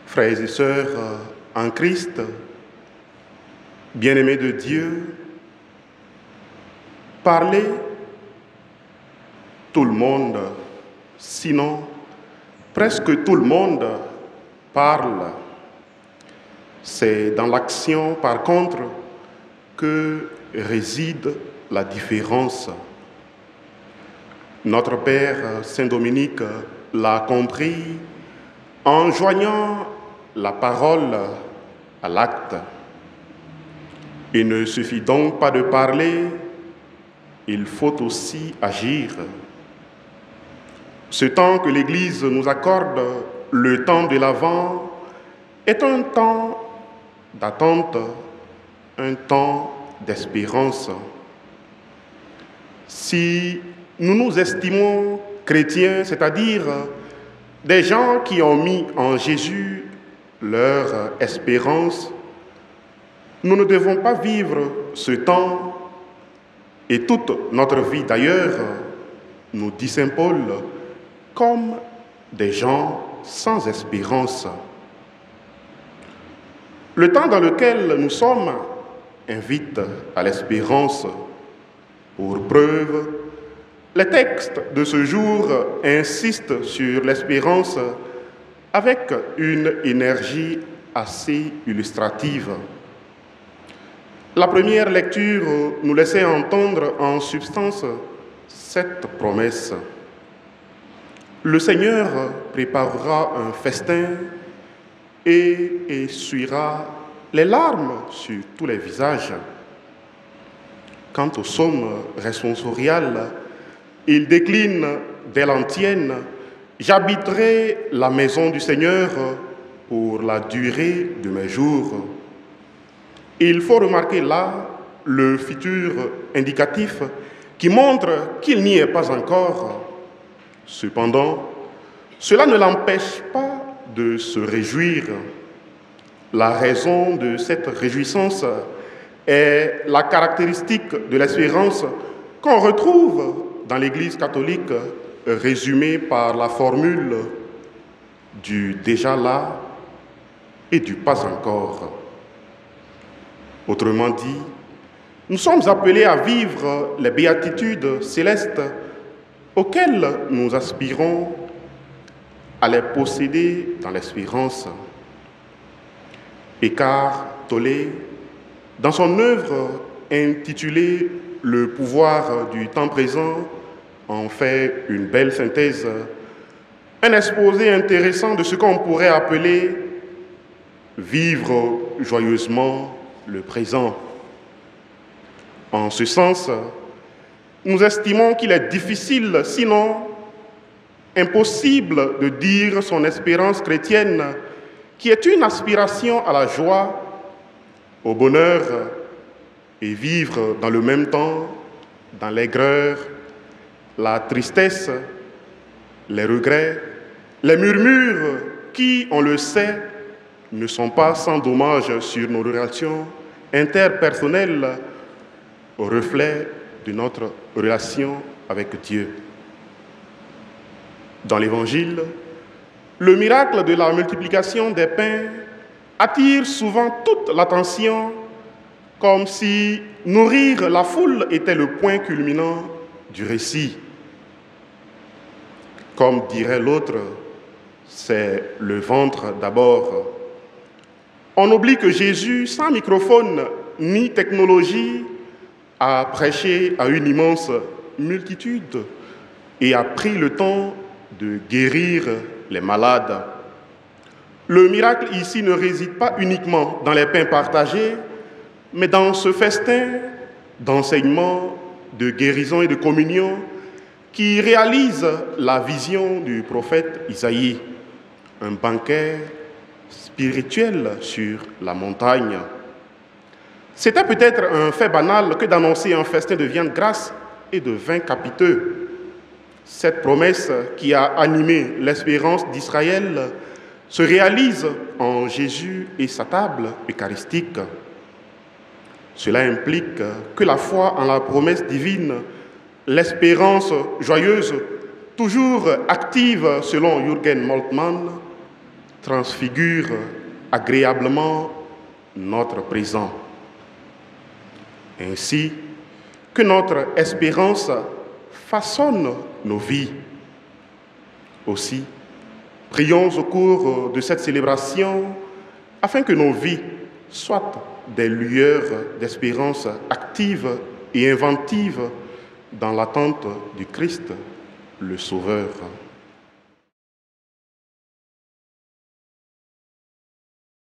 Frères et sœurs en Christ, bien-aimés de Dieu, parler, tout le monde, sinon presque tout le monde parle. C'est dans l'action, par contre, que réside la différence. Notre Père Saint-Dominique l'a compris en joignant la parole à l'acte. Il ne suffit donc pas de parler, il faut aussi agir. Ce temps que l'Église nous accorde, le temps de l'Avent, est un temps d'attente, un temps d'espérance. Si nous nous estimons chrétiens, c'est-à-dire des gens qui ont mis en Jésus leur espérance, nous ne devons pas vivre ce temps et toute notre vie d'ailleurs, nous dit saint Paul, comme des gens sans espérance. Le temps dans lequel nous sommes invite à l'espérance. Pour preuve, les textes de ce jour insistent sur l'espérance avec une énergie assez illustrative. La première lecture nous laissait entendre en substance cette promesse. Le Seigneur préparera un festin et essuiera les larmes sur tous les visages. Quant au psaume responsorial, il décline dès l'antienne « J'habiterai la maison du Seigneur pour la durée de mes jours ». Il faut remarquer là le futur indicatif qui montre qu'il n'y est pas encore. Cependant, cela ne l'empêche pas de se réjouir. La raison de cette réjouissance est la caractéristique de l'espérance qu'on retrouve dans l'Église catholique résumée par la formule du déjà là et du pas encore. Autrement dit, nous sommes appelés à vivre les béatitudes célestes auxquelles nous aspirons à les posséder dans l'espérance. Eckhart Tolle, dans son œuvre intitulée « Le pouvoir du temps présent », en fait une belle synthèse, un exposé intéressant de ce qu'on pourrait appeler « vivre joyeusement le présent ». En ce sens, nous estimons qu'il est difficile, sinon impossible, de dire son espérance chrétienne, qui est une aspiration à la joie, au bonheur, et vivre dans le même temps, dans l'aigreur, la tristesse, les regrets, les murmures qui, on le sait, ne sont pas sans dommage sur nos relations interpersonnelles, au reflet de notre relation avec Dieu. Dans l'Évangile, le miracle de la multiplication des pains attire souvent toute l'attention, comme si nourrir la foule était le point culminant du récit. Comme dirait l'autre, c'est le ventre d'abord. On oublie que Jésus, sans microphone ni technologie, a prêché à une immense multitude et a pris le temps de guérir les malades. Le miracle ici ne réside pas uniquement dans les pains partagés, mais dans ce festin d'enseignement, de guérison et de communion qui réalise la vision du prophète Isaïe, un banquet spirituel sur la montagne. C'était peut-être un fait banal que d'annoncer un festin de viande grasse et de vin capiteux. Cette promesse qui a animé l'espérance d'Israël se réalise en Jésus et sa table eucharistique. Cela implique que la foi en la promesse divine, l'espérance joyeuse, toujours active selon Jürgen Moltmann, transfigure agréablement notre présent. Ainsi que notre espérance façonne nos vies. Aussi, prions au cours de cette célébration afin que nos vies soient des lueurs d'espérance actives et inventives dans l'attente du Christ, le Sauveur.